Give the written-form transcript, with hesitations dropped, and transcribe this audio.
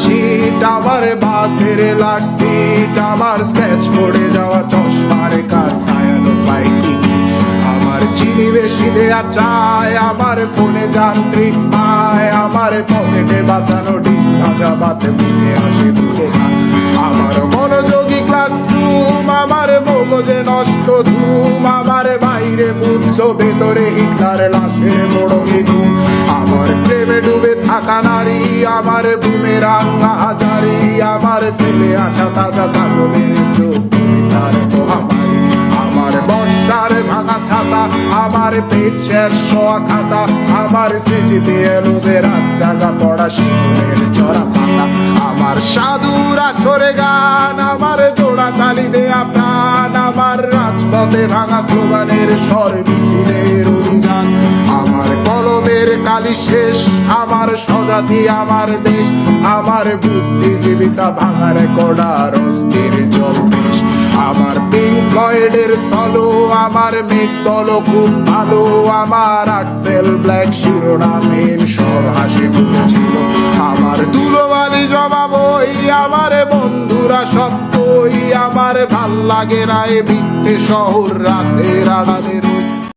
শীত, আমার বাসের লাস্ট সিট, আমার স্ক্র্যাচ পড়ে যাওয়া চশমার কাজ, ছায়ানো পাইনি আমার চিনি বেশি দেয়া চায়, আমার ফোনে যান্ত্রিক পায়, আমার পকেটে বাঁচানো ডিম ভাজা বাতে মুখে হাসি তুলে খায়, আমার মনোযোগী ক্লাসরুম, আমার মগজে নষ্ট ধুম, আমার বাইরে বুদ্ধ ভেতরে হিটলার লাশের মোড়কে ধুম, আমার প্রেমে ডুবে থাকা নারী, আমার বুমেরাং হাজারি, আমার ফেলে আসা তাজা কাজলের চোখ তার মহামারী, আমার বর্ষার ভাঙা ছাতা, আমার পেট শেষ শোয়া খাতা, আমার স্মৃতিতে এলোদের রাত জাগা পড়া শিশুরের চড়া পাতা, আমার সাধুর আসরে গান, আমার জোড়া তালি দেয়া প্রাণ, আমার রাজপথে ভাঙা স্লোগানের স্বর মিছিলের অভিযান, আমার কলমের কালি শেষ, আমার স্বজাতি আমার দেশ, আমার বুদ্ধিজীবিতা ভাঙার কড়ার অস্থির জলবেশ, আমার পিঙ্ক ফ্লয়েডের সলো, আমার মেঘ দল খুব ভালো, আমার আক্সেল ব্ল্যাক শিরোনামের সব হাসি মুখেছিল, আমার ধুলোবালি জমা বই, আমার বন্ধুরা সত্যই, আমার ভাল লাগে না এ মিথ্যে শহর রাতের আড়ালের